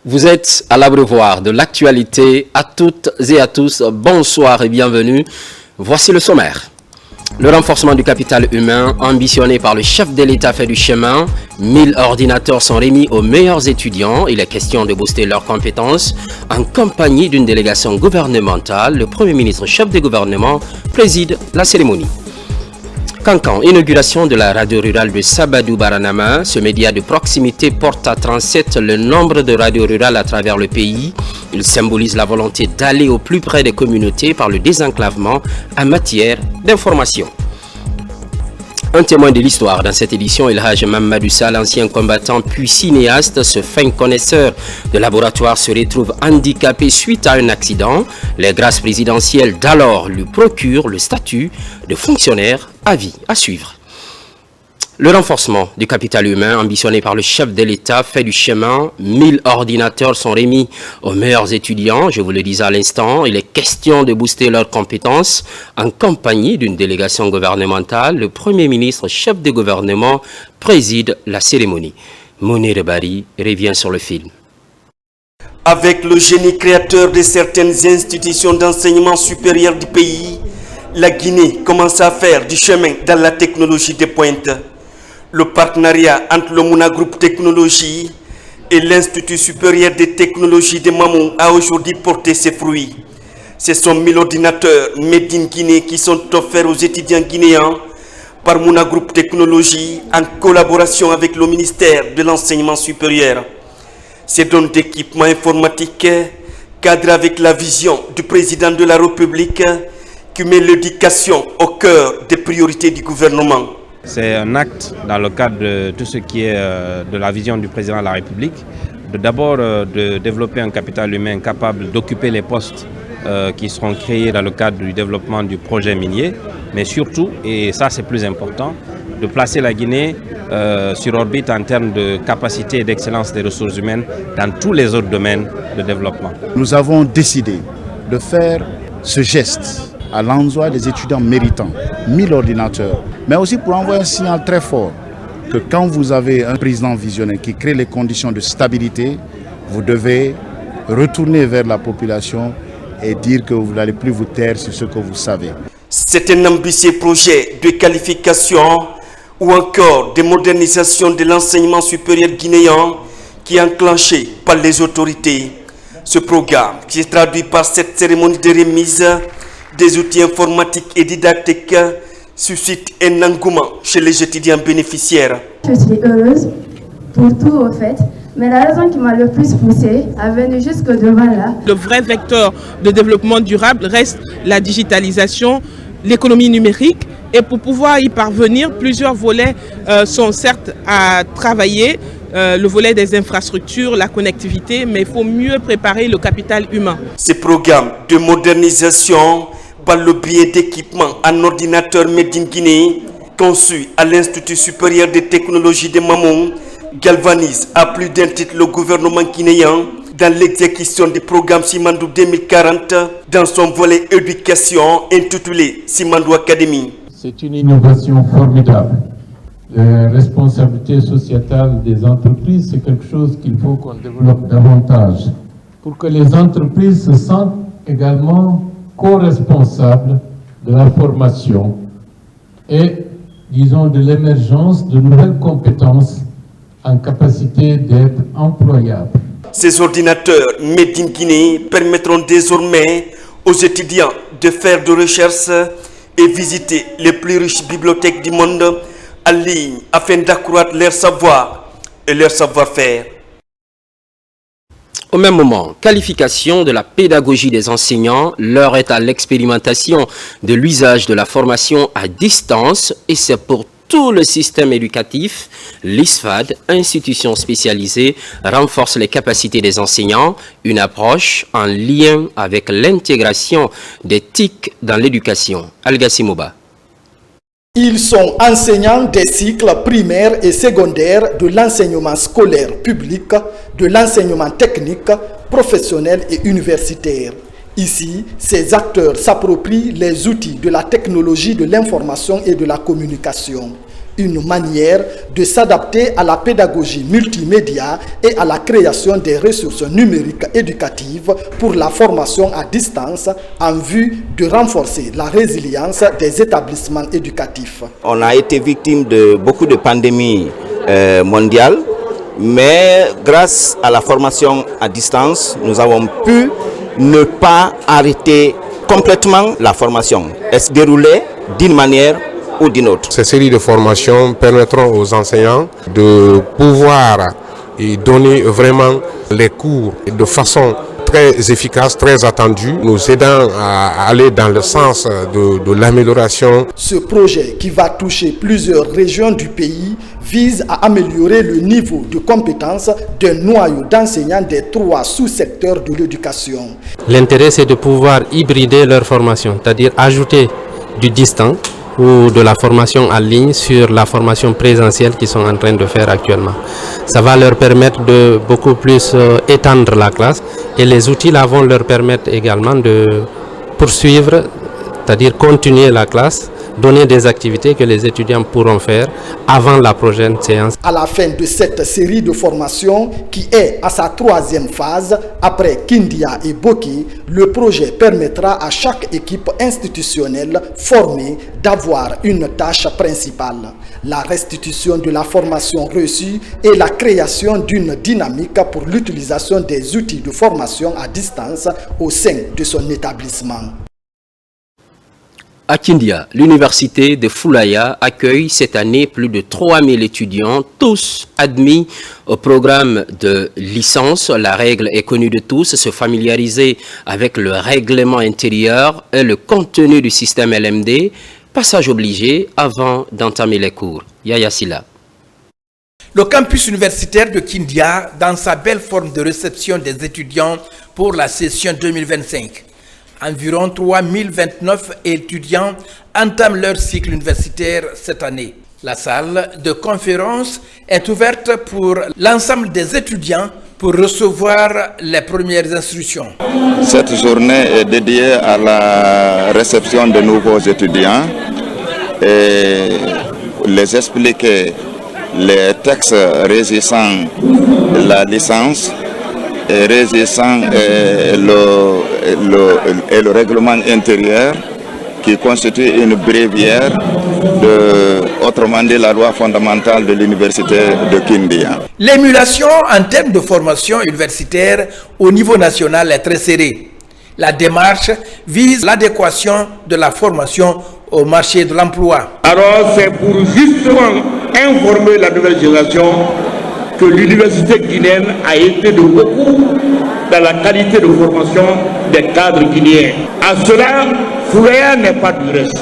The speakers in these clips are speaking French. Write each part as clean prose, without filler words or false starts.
Vous êtes à l'abreuvoir de l'actualité. À toutes et à tous, bonsoir et bienvenue. Voici le sommaire. Le renforcement du capital humain ambitionné par le chef de l'État fait du chemin. 1000 ordinateurs sont remis aux meilleurs étudiants. Il est question de booster leurs compétences. En compagnie d'une délégation gouvernementale, le Premier ministre chef de gouvernement préside la cérémonie. Cancan, inauguration de la radio rurale de Sabadou Baranama. Ce média de proximité porte à 37 le nombre de radios rurales à travers le pays. Il symbolise la volonté d'aller au plus près des communautés par le désenclavement en matière d'information. Un témoin de l'histoire dans cette édition, El Hadj Mamadou Sall, ancien combattant puis cinéaste, ce fin connaisseur de laboratoire se retrouve handicapé suite à un accident. Les grâces présidentielles d'alors lui procurent le statut de fonctionnaire à vie. À suivre. Le renforcement du capital humain ambitionné par le chef de l'État fait du chemin. 1000 ordinateurs sont remis aux meilleurs étudiants. Je vous le disais à l'instant, il est question de booster leurs compétences en compagnie d'une délégation gouvernementale. Le Premier ministre chef de gouvernement préside la cérémonie. Mounir Bari revient sur le film. Avec le génie créateur de certaines institutions d'enseignement supérieur du pays, la Guinée commence à faire du chemin dans la technologie de pointe. Le partenariat entre le Mouna Group Technologies et l'Institut supérieur des technologies de Mamou a aujourd'hui porté ses fruits. Ce sont 1000 ordinateurs made in Guinée qui sont offerts aux étudiants guinéens par Mouna Group Technologies en collaboration avec le ministère de l'Enseignement supérieur. Ces dons d'équipements informatiques cadrent avec la vision du président de la République qui met l'éducation au cœur des priorités du gouvernement. C'est un acte dans le cadre de tout ce qui est de la vision du président de la République, de développer un capital humain capable d'occuper les postes qui seront créés dans le cadre du développement du projet minier, mais surtout, et ça c'est plus important, de placer la Guinée sur orbite en termes de capacité et d'excellence des ressources humaines dans tous les autres domaines de développement. Nous avons décidé de faire ce geste à l'endroit des étudiants méritants, 1000 ordinateurs, mais aussi pour envoyer un signal très fort que quand vous avez un président visionnaire qui crée les conditions de stabilité, vous devez retourner vers la population et dire que vous n'allez plus vous taire sur ce que vous savez. C'est un ambitieux projet de qualification ou encore de modernisation de l'enseignement supérieur guinéen qui est enclenché par les autorités. Ce programme, qui se traduit par cette cérémonie de remise des outils informatiques et didactiques, suscite un engouement chez les étudiants bénéficiaires. Je suis heureuse pour tout au fait, mais la raison qui m'a le plus poussée à venir jusque devant là. Le vrai vecteur de développement durable reste la digitalisation, l'économie numérique, et pour pouvoir y parvenir, plusieurs volets sont certes à travailler. Le volet des infrastructures, la connectivité, mais il faut mieux préparer le capital humain. Ces programmes de modernisation par le biais d'équipements en ordinateur made in Guinée, conçus à l'Institut supérieur des technologies de Mamou, galvanisent à plus d'un titre le gouvernement guinéen dans l'exécution du programme Simandou 2040 dans son volet éducation intitulé Simandou Academy. C'est une innovation formidable. La responsabilité sociétale des entreprises, c'est quelque chose qu'il faut qu'on développe davantage pour que les entreprises se sentent également co-responsables de la formation et, disons, de l'émergence de nouvelles compétences en capacité d'être employables. Ces ordinateurs made in Guinée permettront désormais aux étudiants de faire de recherches et visiter les plus riches bibliothèques du monde en ligne afin d'accroître leur savoir et leur savoir-faire. Au même moment, qualification de la pédagogie des enseignants, l'heure est à l'expérimentation de l'usage de la formation à distance et c'est pour tout le système éducatif. L'ISFAD, institution spécialisée, renforce les capacités des enseignants, une approche en lien avec l'intégration des TIC dans l'éducation. Algasimoba. Ils sont enseignants des cycles primaires et secondaires de l'enseignement scolaire public, de l'enseignement technique, professionnel et universitaire. Ici, ces acteurs s'approprient les outils de la technologie de l'information et de la communication. Une manière de s'adapter à la pédagogie multimédia et à la création des ressources numériques éducatives pour la formation à distance en vue de renforcer la résilience des établissements éducatifs. On a été victime de beaucoup de pandémies mondiales, mais grâce à la formation à distance, nous avons pu ne pas arrêter complètement la formation. Elle se déroulait d'une manière ou d'une autre. Ces séries de formations permettront aux enseignants de pouvoir donner vraiment les cours de façon très efficace, très attendue, nous aidant à aller dans le sens de l'amélioration. Ce projet, qui va toucher plusieurs régions du pays, vise à améliorer le niveau de compétences d'un noyau d'enseignants des 3 sous-secteurs de l'éducation. L'intérêt, c'est de pouvoir hybrider leur formation, c'est-à-dire ajouter du distant ou de la formation en ligne sur la formation présentielle qu'ils sont en train de faire actuellement. Ça va leur permettre de beaucoup plus étendre la classe et les outils là vont leur permettre également de poursuivre, c'est-à-dire continuer la classe, donner des activités que les étudiants pourront faire avant la prochaine séance. À la fin de cette série de formations qui est à sa 3e phase, après Kindia et Boki, le projet permettra à chaque équipe institutionnelle formée d'avoir une tâche principale, la restitution de la formation reçue et la création d'une dynamique pour l'utilisation des outils de formation à distance au sein de son établissement. À Kindia, l'université de Fulaya accueille cette année plus de 3000 étudiants, tous admis au programme de licence. La règle est connue de tous, se familiariser avec le règlement intérieur et le contenu du système LMD. Passage obligé avant d'entamer les cours. Yaya Silla. Le campus universitaire de Kindia, dans sa belle forme de réception des étudiants pour la session 2025. Environ 3029 étudiants entament leur cycle universitaire cette année. La salle de conférence est ouverte pour l'ensemble des étudiants pour recevoir les premières instructions. Cette journée est dédiée à la réception de nouveaux étudiants et les expliquer les textes régissant la licence et régissant le règlement intérieur qui constitue une bréviaire autrement dit la loi fondamentale de l'université de Kindia. L'émulation en termes de formation universitaire au niveau national est très serrée. La démarche vise l'adéquation de la formation au marché de l'emploi. Alors c'est pour justement informer la nouvelle génération que l'université guinéenne a été de beaucoup dans la qualité de formation des cadres guinéens. À cela, Fulaya n'est pas du reste.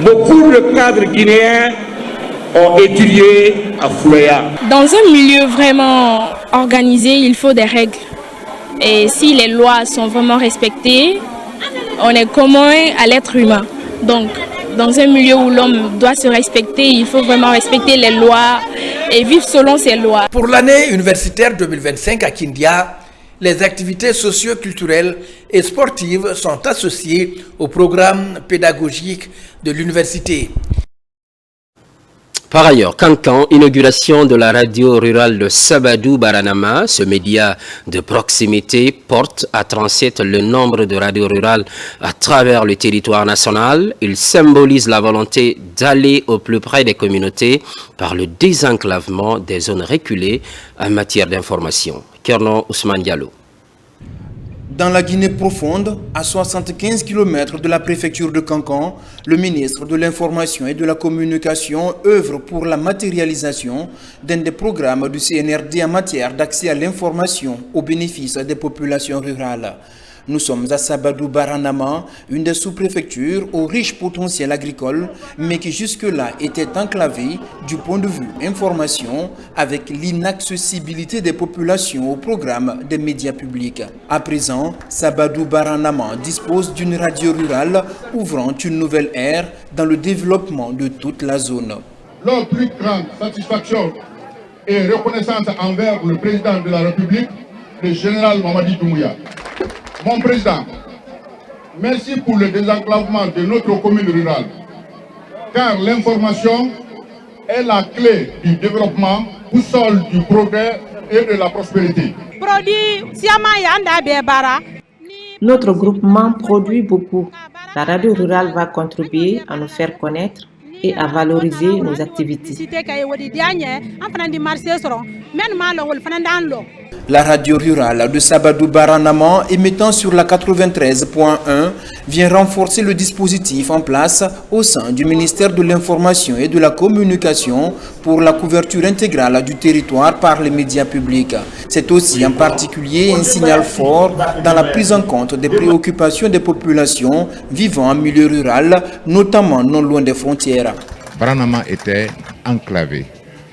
Beaucoup de cadres guinéens ont étudié à Fulaya. Dans un milieu vraiment organisé, il faut des règles. Et si les lois sont vraiment respectées, on est commun à l'être humain. Donc, dans un milieu où l'homme doit se respecter, il faut vraiment respecter les lois et vivre selon ces lois. Pour l'année universitaire 2025 à Kindia, les activités socio-culturelles et sportives sont associées au programme pédagogique de l'université. Par ailleurs, Cancan, inauguration de la radio rurale de Sabadou Baranama. Ce média de proximité porte à 37 le nombre de radios rurales à travers le territoire national. Il symbolise la volonté d'aller au plus près des communautés par le désenclavement des zones reculées en matière d'information. Kerno Ousmane Diallo. Dans la Guinée profonde, à 75 km de la préfecture de Cancan, le ministre de l'Information et de la Communication œuvre pour la matérialisation d'un des programmes du CNRD en matière d'accès à l'information au bénéfice des populations rurales. Nous sommes à Sabadou Baranama, une des sous-préfectures au riche potentiel agricole, mais qui jusque-là était enclavée du point de vue information avec l'inaccessibilité des populations au programme des médias publics. À présent, Sabadou Baranama dispose d'une radio rurale ouvrant une nouvelle ère dans le développement de toute la zone. Leur plus grande satisfaction et reconnaissance envers le président de la République, le général Mamadi Doumbouya. Mon président, Merci pour le désenclavement de notre commune rurale, car l'information est la clé du développement, boussole du progrès et de la prospérité. Notre groupement produit beaucoup. La radio rurale va contribuer à nous faire connaître et à valoriser nos activités. La radio rurale de Sabadou Baranama, émettant sur la 93.1, vient renforcer le dispositif en place au sein du ministère de l'Information et de la Communication pour la couverture intégrale du territoire par les médias publics. C'est aussi en particulier un signal fort dans la prise en compte des préoccupations des populations vivant en milieu rural, notamment non loin des frontières. Baranama était enclavé.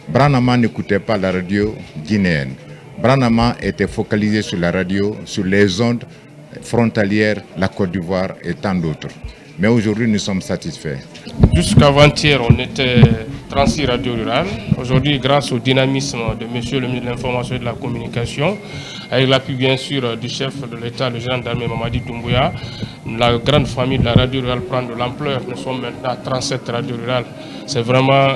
Baranama n'écoutait pas la radio guinéenne. Baranama était focalisé sur la radio, sur les ondes frontalières, la Côte d'Ivoire et tant d'autres. Mais aujourd'hui, nous sommes satisfaits. Jusqu'avant-hier, on était 36 radios rurales. Aujourd'hui, grâce au dynamisme de M. le ministre de l'Information et de la Communication, avec l'appui bien sûr du chef de l'État, le général d'armée Mamadi Doumbouya, la grande famille de la radio rurale prend de l'ampleur. Nous sommes maintenant à 37 radios rurales. C'est vraiment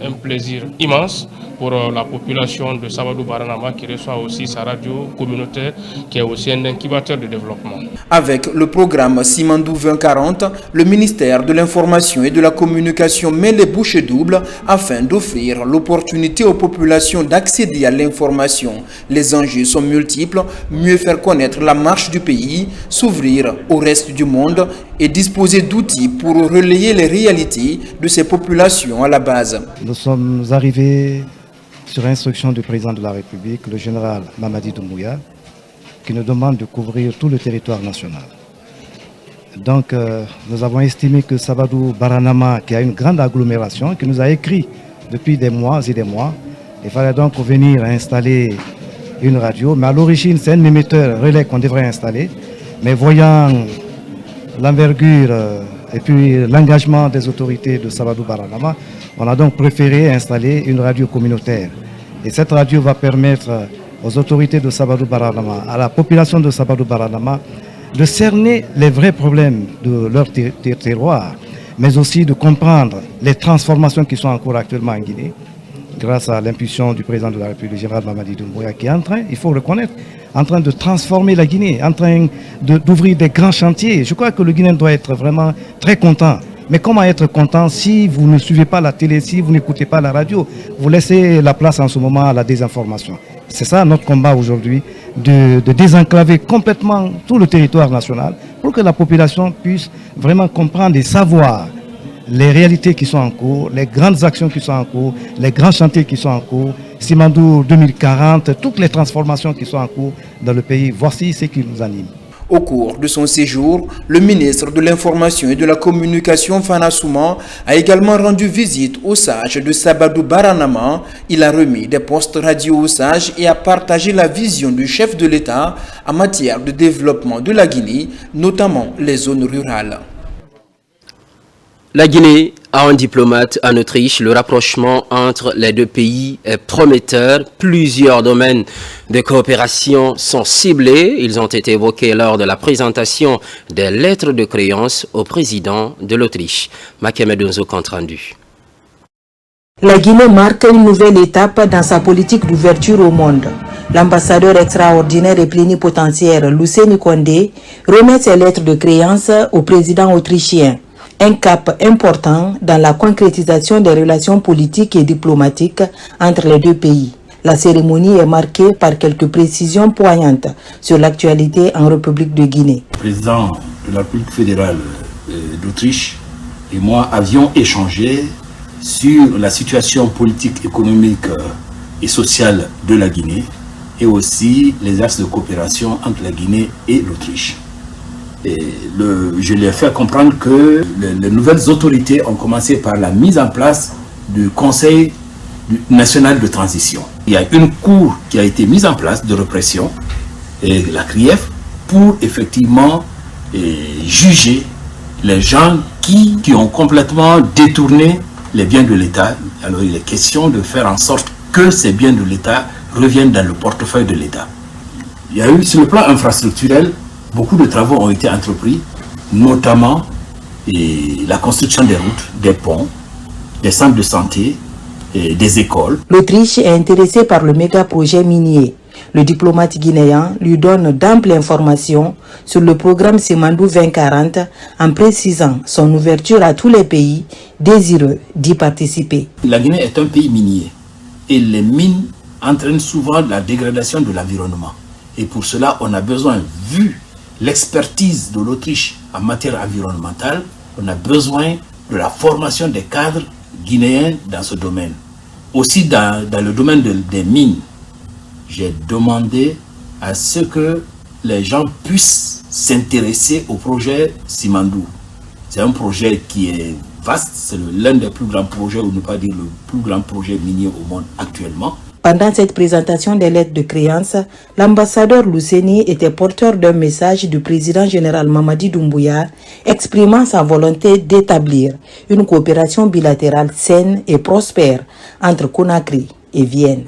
un plaisir immense pour la population de Sabadou Baranama qui reçoit aussi sa radio communautaire qui est aussi un incubateur de développement. Avec le programme Simandou 2040, le ministère de l'Information et de la Communication met les bouchées doubles afin d'offrir l'opportunité aux populations d'accéder à l'information. Les enjeux sont multiples, mieux faire connaître la marche du pays, s'ouvrir au reste du monde et disposer d'outils pour relayer les réalités de ces populations à la base. Nous sommes arrivés sur instruction du président de la République, le général Mamadi Doumbouya, qui nous demande de couvrir tout le territoire national. Donc nous avons estimé que Sabadou Baranama, qui a une grande agglomération, qui nous a écrit depuis des mois et des mois, il fallait donc venir installer une radio. Mais à l'origine, c'est un émetteur relais qu'on devrait installer. Mais voyant l'envergure et puis l'engagement des autorités de Sabadou Baranama, on a donc préféré installer une radio communautaire. Et cette radio va permettre aux autorités de Sabadou Baranama, à la population de Sabadou Baranama, de cerner les vrais problèmes de leur terroir, mais aussi de comprendre les transformations qui sont en cours actuellement en Guinée, grâce à l'impulsion du président de la République, le général Mamadi Doumbouya, qui est en train, il faut le reconnaître, en train de transformer la Guinée, en train d'ouvrir des grands chantiers. Je crois que le Guinéen doit être vraiment très content. Mais comment être content si vous ne suivez pas la télé, si vous n'écoutez pas la radio? Vous laissez la place en ce moment à la désinformation. C'est ça notre combat aujourd'hui, de désenclaver complètement tout le territoire national pour que la population puisse vraiment comprendre et savoir les réalités qui sont en cours, les grandes actions qui sont en cours, les grands chantiers qui sont en cours, Simandou 2040, toutes les transformations qui sont en cours dans le pays. Voici ce qui nous anime. Au cours de son séjour, le ministre de l'Information et de la Communication, Fana Souman, a également rendu visite aux sages de Sabadou Baranama. Il a remis des postes radio aux sages et a partagé la vision du chef de l'État en matière de développement de la Guinée, notamment les zones rurales. La Guinée a un diplomate en Autriche. Le rapprochement entre les deux pays est prometteur. Plusieurs domaines de coopération sont ciblés. Ils ont été évoqués lors de la présentation des lettres de créance au président de l'Autriche. Makemedonzo compte rendu. La Guinée marque une nouvelle étape dans sa politique d'ouverture au monde. L'ambassadeur extraordinaire et plénipotentiaire Luceni Condé remet ses lettres de créance au président autrichien. Un cap important dans la concrétisation des relations politiques et diplomatiques entre les deux pays. La cérémonie est marquée par quelques précisions poignantes sur l'actualité en République de Guinée. Le président de la République fédérale d'Autriche et moi avions échangé sur la situation politique, économique et sociale de la Guinée et aussi les axes de coopération entre la Guinée et l'Autriche. Je lui ai fait comprendre que les nouvelles autorités ont commencé par la mise en place du Conseil national de transition. Il y a une cour qui a été mise en place de répression, et la CRIEF, pour effectivement juger les gens qui ont complètement détourné les biens de l'État. Alors il est question de faire en sorte que ces biens de l'État reviennent dans le portefeuille de l'État. Il y a eu, sur le plan infrastructurel, beaucoup de travaux ont été entrepris notamment la construction des routes, des ponts, des centres de santé, et des écoles. L'Autriche est intéressée par le méga-projet minier. Le diplomate guinéen lui donne d'amples informations sur le programme Simandou 2040 en précisant son ouverture à tous les pays désireux d'y participer. La Guinée est un pays minier et les mines entraînent souvent la dégradation de l'environnement. Et pour cela, on a besoin, vu l'expertise de l'Autriche en matière environnementale, on a besoin de la formation des cadres guinéens dans ce domaine. Aussi dans le domaine des mines, j'ai demandé à ce que les gens puissent s'intéresser au projet Simandou. C'est un projet qui est vaste, c'est l'un des plus grands projets, ou ne pas dire le plus grand projet minier au monde actuellement. Pendant cette présentation des lettres de créance, l'ambassadeur Luseni était porteur d'un message du président général Mamadi Doumbouya exprimant sa volonté d'établir une coopération bilatérale saine et prospère entre Conakry et Vienne.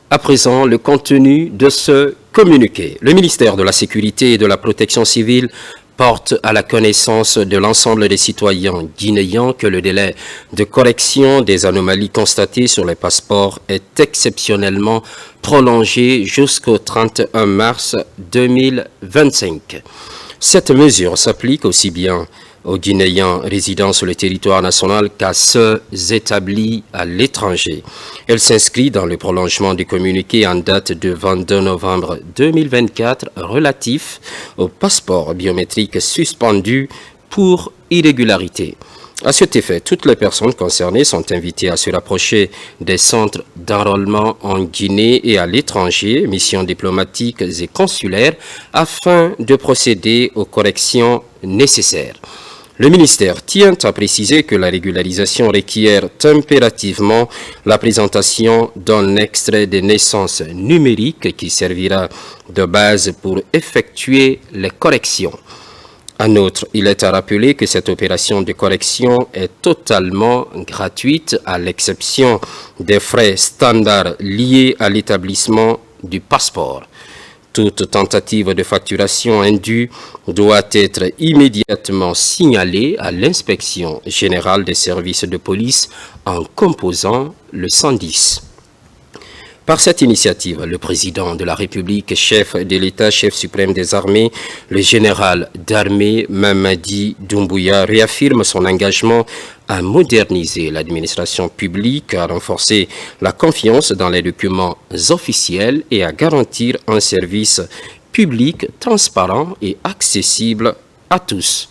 À présent, le contenu de ce communiqué. Le ministère de la Sécurité et de la Protection civile porte à la connaissance de l'ensemble des citoyens guinéens que le délai de correction des anomalies constatées sur les passeports est exceptionnellement prolongé jusqu'au 31 mars 2025. Cette mesure s'applique aussi bien aux Guinéens résidant sur le territoire national qu'à ceux établis à l'étranger. Elle s'inscrit dans le prolongement du communiqué en date de 22 novembre 2024 relatif au passeport biométrique suspendu pour irrégularité. À cet effet, toutes les personnes concernées sont invitées à se rapprocher des centres d'enrôlement en Guinée et à l'étranger, missions diplomatiques et consulaires, afin de procéder aux corrections nécessaires. Le ministère tient à préciser que la régularisation requiert impérativement la présentation d'un extrait de naissance numérique qui servira de base pour effectuer les corrections. En outre, il est à rappeler que cette opération de correction est totalement gratuite à l'exception des frais standards liés à l'établissement du passeport. Toute tentative de facturation indue doit être immédiatement signalée à l'inspection générale des services de police en composant le 110. Par cette initiative, le président de la République, chef de l'État, chef suprême des armées, le général d'armée Mamadi Doumbouya réaffirme son engagement à moderniser l'administration publique, à renforcer la confiance dans les documents officiels et à garantir un service public transparent et accessible à tous.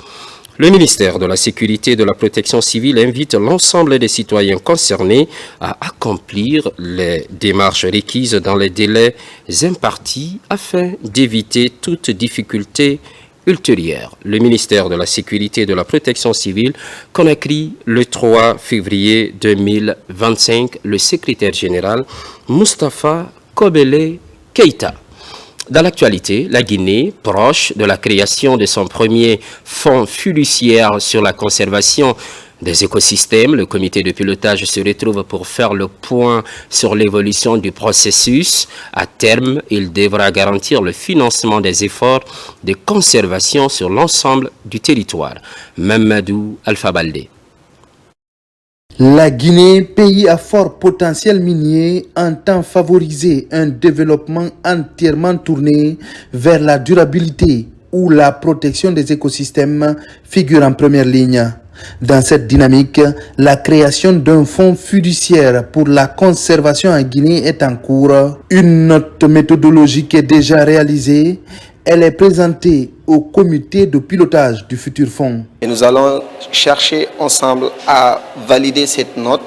Le ministère de la Sécurité et de la Protection civile invite l'ensemble des citoyens concernés à accomplir les démarches requises dans les délais impartis afin d'éviter toute difficulté ultérieure. Le ministère de la Sécurité et de la Protection civile, Conakry, le 3 février 2025, le secrétaire général Moustapha Kobele Keïta. Dans l'actualité, la Guinée, proche de la création de son premier fonds fiduciaire sur la conservation des écosystèmes, le comité de pilotage se retrouve pour faire le point sur l'évolution du processus. À terme, il devra garantir le financement des efforts de conservation sur l'ensemble du territoire. Mamadou Alpha Baldé. La Guinée, pays à fort potentiel minier, entend favoriser un développement entièrement tourné vers la durabilité où la protection des écosystèmes figure en première ligne. Dans cette dynamique, la création d'un fonds fiduciaire pour la conservation en Guinée est en cours. Une note méthodologique est déjà réalisée. Elle est présentée au comité de pilotage du futur fonds. Et nous allons chercher ensemble à valider cette note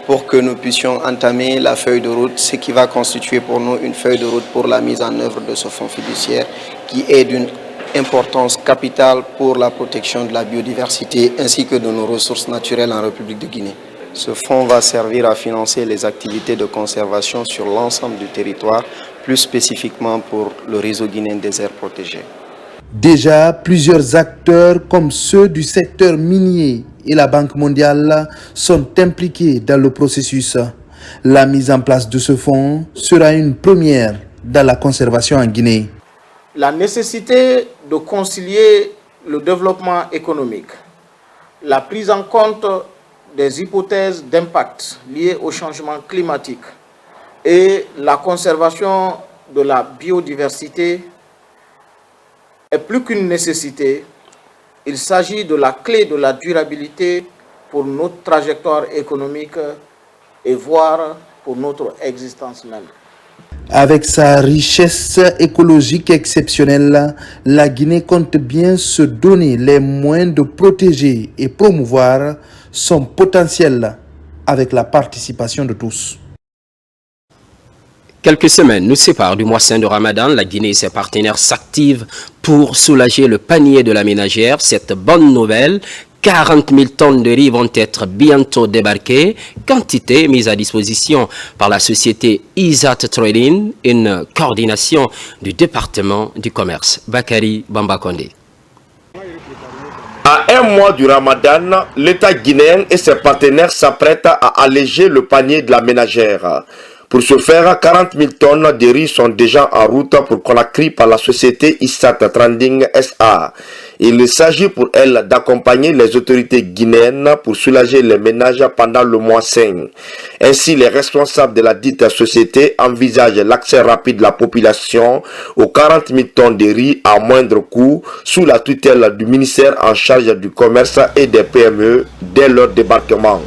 pour que nous puissions entamer la feuille de route, ce qui va constituer pour nous une feuille de route pour la mise en œuvre de ce fonds fiduciaire qui est d'une importance capitale pour la protection de la biodiversité ainsi que de nos ressources naturelles en République de Guinée. Ce fonds va servir à financer les activités de conservation sur l'ensemble du territoire, plus spécifiquement pour le réseau guinéen des aires protégées. Déjà, plusieurs acteurs comme ceux du secteur minier et la Banque mondiale sont impliqués dans le processus. La mise en place de ce fonds sera une première dans la conservation en Guinée. La nécessité de concilier le développement économique, la prise en compte des hypothèses d'impact liées au changement climatique et la conservation de la biodiversité est plus qu'une nécessité. Il s'agit de la clé de la durabilité pour notre trajectoire économique et voire pour notre existence même. Avec sa richesse écologique exceptionnelle, la Guinée compte bien se donner les moyens de protéger et promouvoir son potentiel avec la participation de tous. Quelques semaines nous séparent du mois saint de Ramadan. La Guinée et ses partenaires s'activent pour soulager le panier de la ménagère. Cette bonne nouvelle, 40 000 tonnes de riz vont être bientôt débarquées, quantité mise à disposition par la société Isat Trading, une coordination du département du commerce. Bakary Bambakonde. À un mois du Ramadan, l'État guinéen et ses partenaires s'apprêtent à alléger le panier de la ménagère. Pour ce faire, 40 000 tonnes de riz sont déjà en route pour Conakry par la société Isat Trading SA. Il s'agit pour elle d'accompagner les autorités guinéennes pour soulager les ménages pendant le mois saint. Ainsi, les responsables de la dite société envisagent l'accès rapide de la population aux 40 000 tonnes de riz à moindre coût sous la tutelle du ministère en charge du commerce et des PME dès leur débarquement.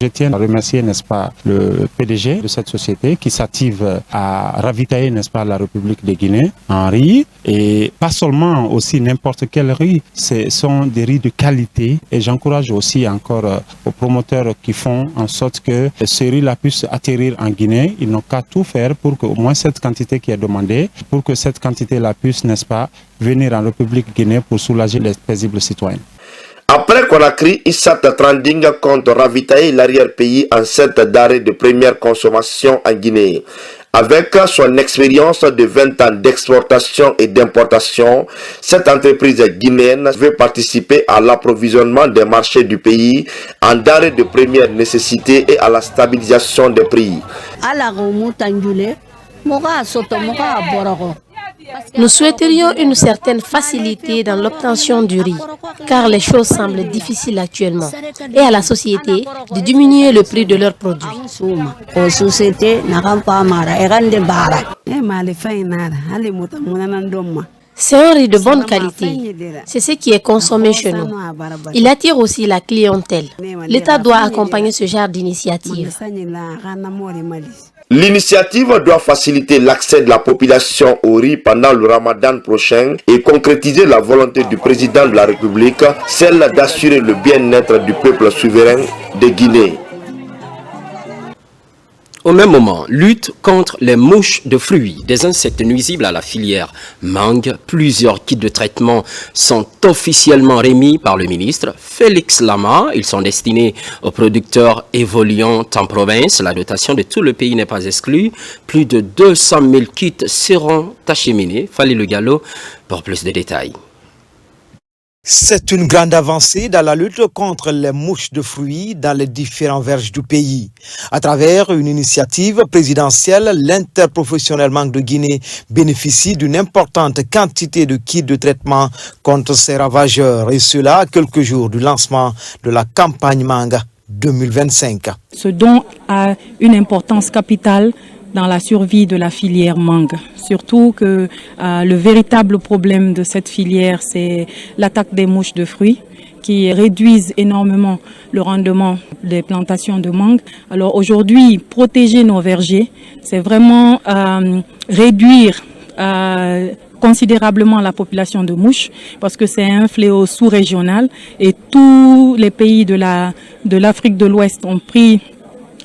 Je tiens à remercier, n'est-ce pas, le PDG de cette société qui s'active à ravitailler, n'est-ce pas, la République de Guinée en riz. Et pas seulement aussi n'importe quel riz, ce sont des riz de qualité. Et j'encourage aussi encore aux promoteurs qui font en sorte que ce riz-là puisse atterrir en Guinée. Ils n'ont qu'à tout faire pour qu'au moins cette quantité qui est demandée, pour que cette quantité-là puisse, n'est-ce pas, venir en République Guinée pour soulager les paisibles citoyens. Après Conakry, Isat Trading compte ravitailler l'arrière-pays en cette denrée de première consommation en Guinée. Avec son expérience de 20 ans d'exportation et d'importation, cette entreprise guinéenne veut participer à l'approvisionnement des marchés du pays en denrées de première nécessité et à la stabilisation des prix. Nous souhaiterions une certaine facilité dans l'obtention du riz, car les choses semblent difficiles actuellement, et à la société de diminuer le prix de leurs produits. C'est un riz de bonne qualité. C'est ce qui est consommé chez nous. Il attire aussi la clientèle. L'État doit accompagner ce genre d'initiative. L'initiative doit faciliter l'accès de la population au riz pendant le Ramadan prochain et concrétiser la volonté du président de la République, celle d'assurer le bien-être du peuple souverain de Guinée. Au même moment, lutte contre les mouches de fruits, des insectes nuisibles à la filière mangue. Plusieurs kits de traitement sont officiellement remis par le ministre Félix Lama. Ils sont destinés aux producteurs évoluant en province. La dotation de tout le pays n'est pas exclue. Plus de 200 000 kits seront acheminés. Fallait le galop pour plus de détails. C'est une grande avancée dans la lutte contre les mouches de fruits dans les différents verges du pays. À travers une initiative présidentielle, l'interprofessionnel mangue de Guinée bénéficie d'une importante quantité de kits de traitement contre ces ravageurs, et cela à quelques jours du lancement de la campagne mangue 2025. Ce don a une importance capitale dans la survie de la filière mangue. Surtout que le véritable problème de cette filière, c'est l'attaque des mouches de fruits qui réduisent énormément le rendement des plantations de mangue. Alors aujourd'hui, protéger nos vergers, c'est vraiment réduire considérablement la population de mouches, parce que c'est un fléau sous-régional et tous les pays de l'Afrique de l'Ouest ont pris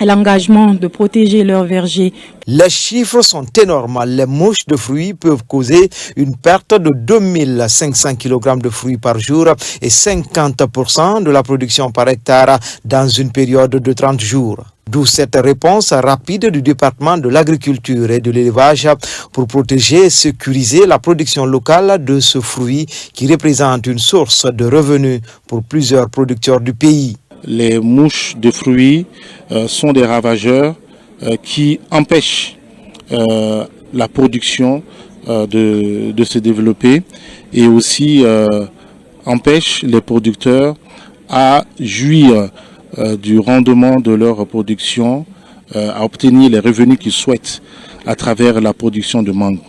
l'engagement de protéger leurs vergers. Les chiffres sont énormes. Les mouches de fruits peuvent causer une perte de 2500 kg de fruits par jour et 50% de la production par hectare dans une période de 30 jours. D'où cette réponse rapide du département de l'agriculture et de l'élevage pour protéger et sécuriser la production locale de ce fruit qui représente une source de revenus pour plusieurs producteurs du pays. Les mouches de fruits sont des ravageurs qui empêchent la production de se développer et aussi empêche les producteurs à jouir du rendement de leur production, à obtenir les revenus qu'ils souhaitent à travers la production de mangue.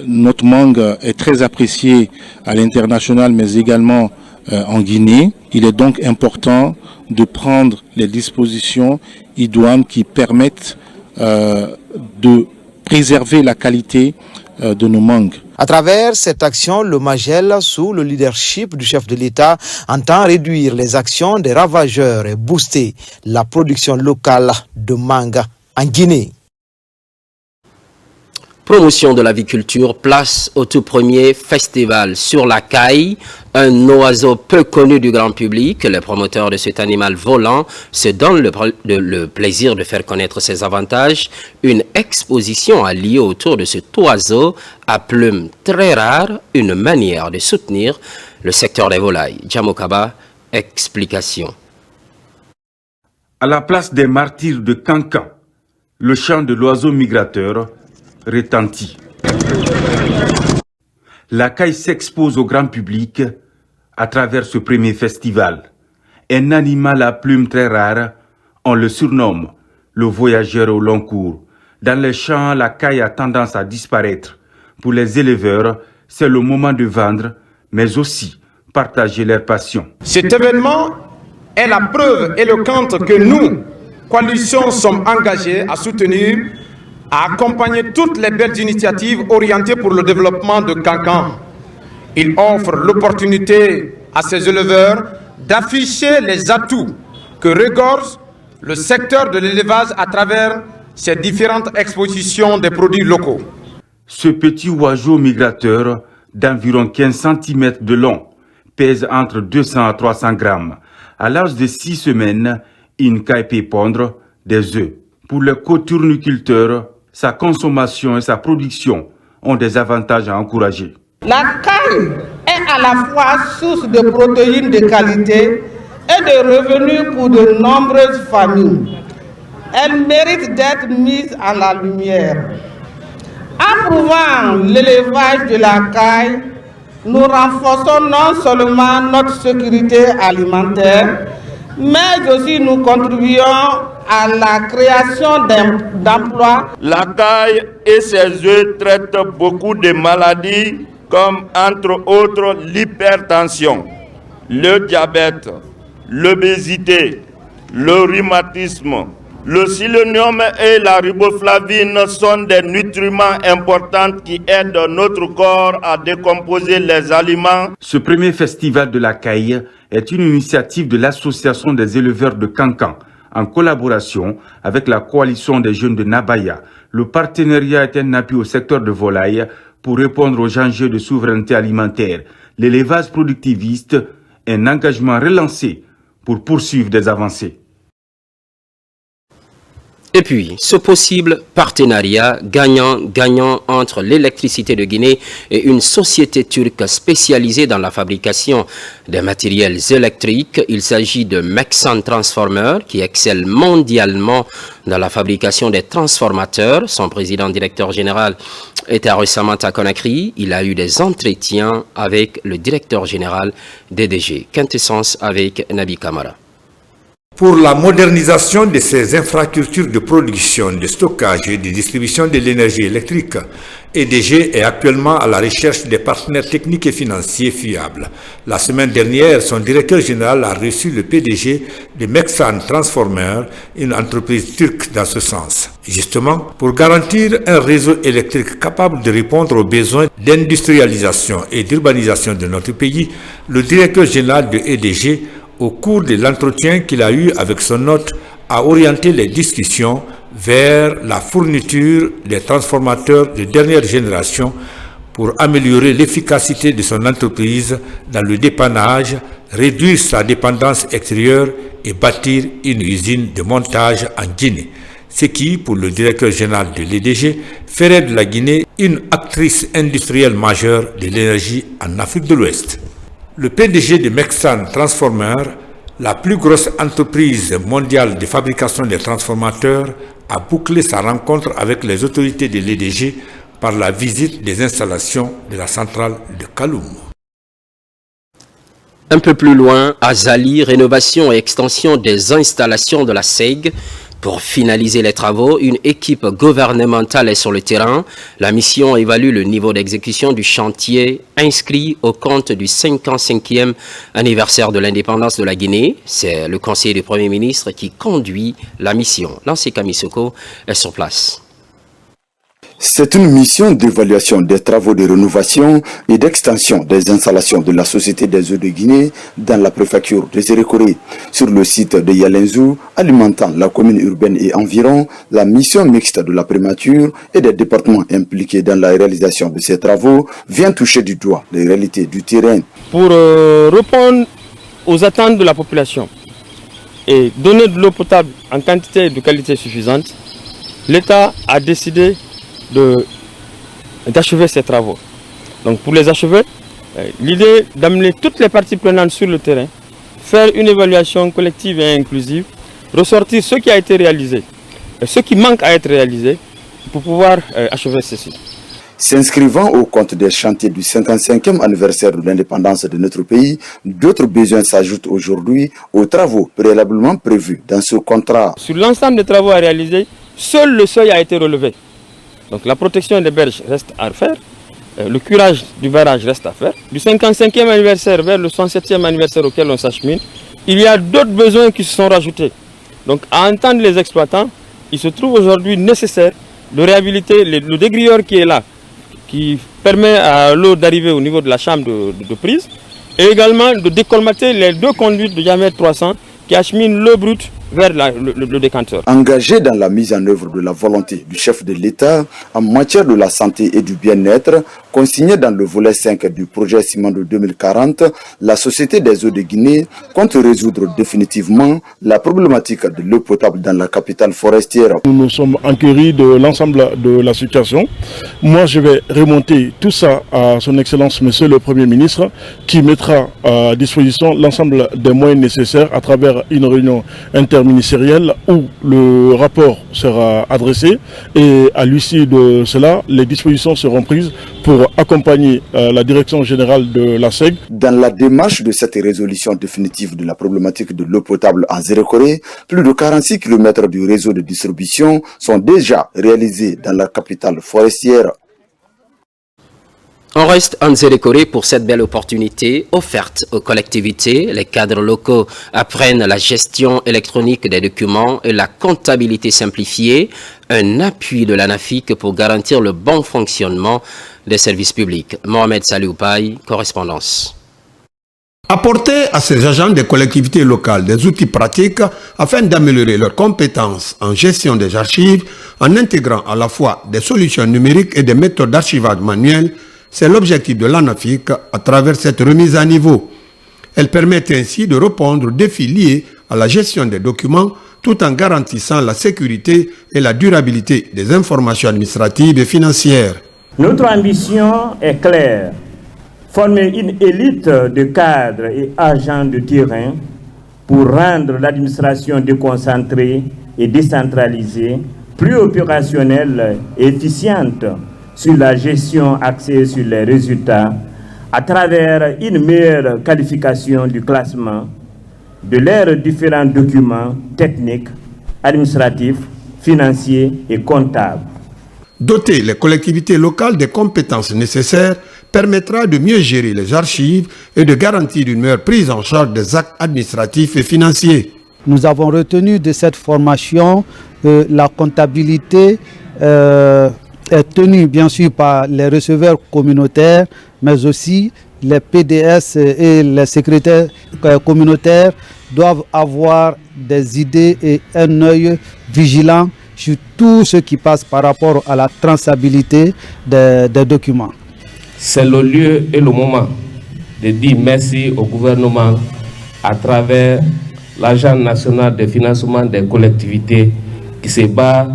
Notre mangue est très appréciée à l'international, mais également en Guinée. Il est donc important de prendre les dispositions idoines qui permettent de préserver la qualité de nos mangues. À travers cette action, le Magel, sous le leadership du chef de l'État, entend réduire les actions des ravageurs et booster la production locale de mangue en Guinée. Promotion de l'aviculture, place au tout premier festival sur la caille, un oiseau peu connu du grand public. Les promoteurs de cet animal volant se donnent le plaisir de faire connaître ses avantages. Une exposition a lieu autour de cet oiseau à plumes très rares, une manière de soutenir le secteur des volailles. Djamokaba, explication. À la place des martyrs de Cancan, le chant de l'oiseau migrateur retentit. La caille s'expose au grand public à travers ce premier festival. Un animal à plumes très rare, on le surnomme le voyageur au long cours. Dans les champs, la caille a tendance à disparaître. Pour les éleveurs, c'est le moment de vendre, mais aussi partager leur passion. Cet événement est la preuve éloquente que nous, coalition, sommes engagés à soutenir, à accompagner toutes les belles initiatives orientées pour le développement de Cancan. Il offre l'opportunité à ces éleveurs d'afficher les atouts que regorge le secteur de l'élevage à travers ces différentes expositions des produits locaux. Ce petit oiseau migrateur d'environ 15 cm de long pèse entre 200 à 300 grammes. À l'âge de 6 semaines, une caille peut pondre des œufs. Pour les coturniculteurs, sa consommation et sa production ont des avantages à encourager. La caille est à la fois source de protéines de qualité et de revenus pour de nombreuses familles. Elle mérite d'être mise à la lumière. En prouvant l'élevage de la caille, nous renforçons non seulement notre sécurité alimentaire, mais aussi nous contribuons à la création d'emplois. La caille et ses œufs traitent beaucoup de maladies comme entre autres l'hypertension, le diabète, l'obésité, le rhumatisme. Le sélénium et la riboflavine sont des nutriments importants qui aident notre corps à décomposer les aliments. Ce premier festival de la caille est une initiative de l'Association des éleveurs de Cancan, en collaboration avec la coalition des jeunes de Nabaya. Le partenariat est un appui au secteur de volaille pour répondre aux enjeux de souveraineté alimentaire. L'élevage productiviste, un engagement relancé pour poursuivre des avancées. Et puis, ce possible partenariat gagnant-gagnant entre l'électricité de Guinée et une société turque spécialisée dans la fabrication des matériels électriques. Il s'agit de Mexan Transformer qui excelle mondialement dans la fabrication des transformateurs. Son président-directeur général était récemment à Conakry. Il a eu des entretiens avec le directeur général DDG. Quintessence avec Nabi Kamara. Pour la modernisation de ces infrastructures de production, de stockage et de distribution de l'énergie électrique, EDG est actuellement à la recherche des partenaires techniques et financiers fiables. La semaine dernière, son directeur général a reçu le PDG de Mexan Transformer, une entreprise turque dans ce sens. Justement, pour garantir un réseau électrique capable de répondre aux besoins d'industrialisation et d'urbanisation de notre pays, le directeur général de EDG, au cours de l'entretien qu'il a eu avec son hôte, a orienté les discussions vers la fourniture des transformateurs de dernière génération pour améliorer l'efficacité de son entreprise dans le dépannage, réduire sa dépendance extérieure et bâtir une usine de montage en Guinée. Ce qui, pour le directeur général de l'EDG, ferait de la Guinée une actrice industrielle majeure de l'énergie en Afrique de l'Ouest. Le PDG de Mexan Transformer, la plus grosse entreprise mondiale de fabrication des transformateurs, a bouclé sa rencontre avec les autorités de l'EDG par la visite des installations de la centrale de Kaloum. Un peu plus loin, à Zali, rénovation et extension des installations de la SEG. Pour finaliser les travaux, une équipe gouvernementale est sur le terrain. La mission évalue le niveau d'exécution du chantier inscrit au compte du 55e anniversaire de l'indépendance de la Guinée. C'est le conseiller du Premier ministre qui conduit la mission. Lansé Kamisoko est sur place. C'est une mission d'évaluation des travaux de rénovation et d'extension des installations de la Société des eaux de Guinée dans la préfecture de Zérékoré. Sur le site de Yalenzou, alimentant la commune urbaine et environ, la mission mixte de la primature et des départements impliqués dans la réalisation de ces travaux vient toucher du doigt les réalités du terrain. Pour répondre aux attentes de la population et donner de l'eau potable en quantité et de qualité suffisante, l'État a décidé d'achever ces travaux. Donc pour les achever, l'idée d'amener toutes les parties prenantes sur le terrain, faire une évaluation collective et inclusive, ressortir ce qui a été réalisé et ce qui manque à être réalisé pour pouvoir achever ceci. S'inscrivant au compte des chantiers du 55e anniversaire de l'indépendance de notre pays, d'autres besoins s'ajoutent aujourd'hui aux travaux préalablement prévus dans ce contrat. Sur l'ensemble des travaux à réaliser, seul le seuil a été relevé. Donc la protection des berges reste à faire, le curage du barrage reste à faire. Du 55e anniversaire vers le 107e anniversaire auquel on s'achemine, il y a d'autres besoins qui se sont rajoutés. Donc à entendre les exploitants, il se trouve aujourd'hui nécessaire de réhabiliter le dégrilleur qui est là, qui permet à l'eau d'arriver au niveau de la chambre de prise, et également de décolmater les deux conduites de diamètre 300 qui acheminent l'eau brute vers le décanteur. Engagé dans la mise en œuvre de la volonté du chef de l'État en matière de la santé et du bien-être, consigné dans le volet 5 du projet Ciment de 2040, la Société des eaux de Guinée compte résoudre définitivement la problématique de l'eau potable dans la capitale forestière. Nous sommes enquéris de l'ensemble de la situation. Moi, je vais remonter tout ça à son Excellence, Monsieur le Premier ministre, qui mettra à disposition l'ensemble des moyens nécessaires à travers une réunion interministérielle où le rapport sera adressé, et à l'issue de cela, les dispositions seront prises pour accompagner la direction générale de la SEG. Dans la démarche de cette résolution définitive de la problématique de l'eau potable en Zérékoré, plus de 46 km du réseau de distribution sont déjà réalisés dans la capitale forestière. On reste en Zérékoré pour cette belle opportunité offerte aux collectivités. Les cadres locaux apprennent la gestion électronique des documents et la comptabilité simplifiée, un appui de l'ANAFIC pour garantir le bon fonctionnement des services publics. Mohamed Salioupaï, correspondance. Apporter à ces agents des collectivités locales des outils pratiques afin d'améliorer leurs compétences en gestion des archives en intégrant à la fois des solutions numériques et des méthodes d'archivage manuel, c'est l'objectif de l'ANAFIC à travers cette remise à niveau. Elle permet ainsi de répondre aux défis liés à la gestion des documents tout en garantissant la sécurité et la durabilité des informations administratives et financières. Notre ambition est claire, former une élite de cadres et agents de terrain pour rendre l'administration déconcentrée et décentralisée, plus opérationnelle et efficiente sur la gestion axée sur les résultats à travers une meilleure qualification du classement de leurs différents documents techniques, administratifs, financiers et comptables. Doter les collectivités locales des compétences nécessaires permettra de mieux gérer les archives et de garantir une meilleure prise en charge des actes administratifs et financiers. Nous avons retenu de cette formation la comptabilité est tenue bien sûr par les receveurs communautaires, mais aussi les PDS et les secrétaires communautaires doivent avoir des idées et un œil vigilant sur tout ce qui passe par rapport à la traçabilité des documents. C'est le lieu et le moment de dire merci au gouvernement à travers l'Agence nationale de financement des collectivités qui se bat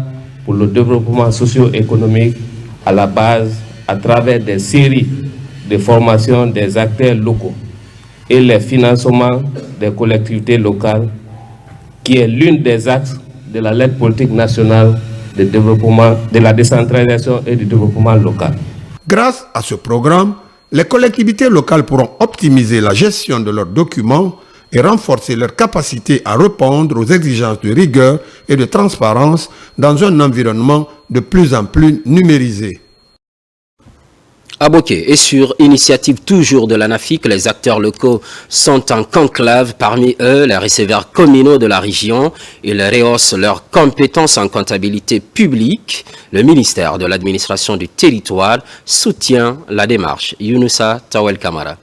pour le développement socio-économique à la base à travers des séries de formations des acteurs locaux et les financements des collectivités locales qui est l'une des axes de la lettre politique nationale de la décentralisation et du développement local. Grâce à ce programme, les collectivités locales pourront optimiser la gestion de leurs documents et renforcer leur capacité à répondre aux exigences de rigueur et de transparence dans un environnement de plus en plus numérisé. À Boké et sur initiative toujours de l'ANAFIC, les acteurs locaux sont en conclave, parmi eux les receveurs communaux de la région. Ils rehaussent leurs compétences en comptabilité publique. Le ministère de l'administration du territoire soutient la démarche. Younoussa Tawel Kamara.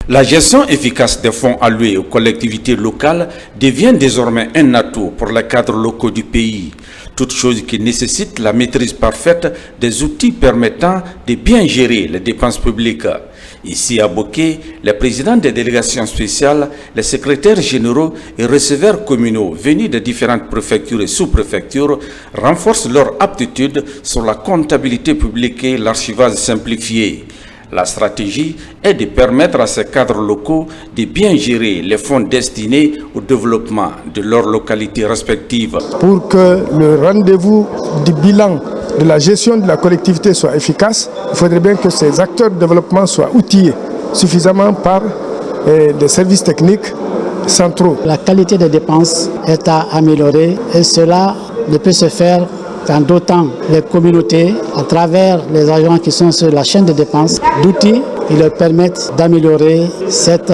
La gestion efficace des fonds alloués aux collectivités locales devient désormais un atout pour les cadres locaux du pays. Toute chose qui nécessite la maîtrise parfaite des outils permettant de bien gérer les dépenses publiques. Ici à Boké, les présidents des délégations spéciales, les secrétaires généraux et receveurs communaux venus de différentes préfectures et sous-préfectures renforcent leur aptitude sur la comptabilité publique et l'archivage simplifié. La stratégie est de permettre à ces cadres locaux de bien gérer les fonds destinés au développement de leurs localités respectives. Pour que le rendez-vous du bilan de la gestion de la collectivité soit efficace, il faudrait bien que ces acteurs de développement soient outillés suffisamment par des services techniques centraux. La qualité des dépenses est à améliorer et cela ne peut se faire qu'en dotant les communautés, à travers les agents qui sont sur la chaîne de dépenses, d'outils qui leur permettent d'améliorer cette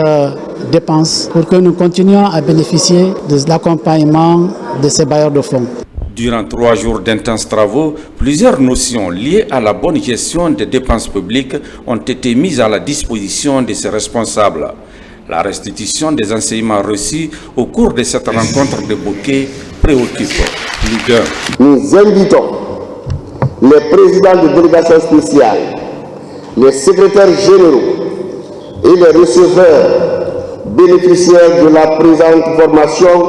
dépense pour que nous continuions à bénéficier de l'accompagnement de ces bailleurs de fonds. Durant 3 jours d'intenses travaux, plusieurs notions liées à la bonne gestion des dépenses publiques ont été mises à la disposition de ces responsables. La restitution des enseignements reçus au cours de cette rencontre de Boké préoccupe plus d'un. Nous invitons les présidents de délégations spéciales, les secrétaires généraux et les receveurs bénéficiaires de la présente formation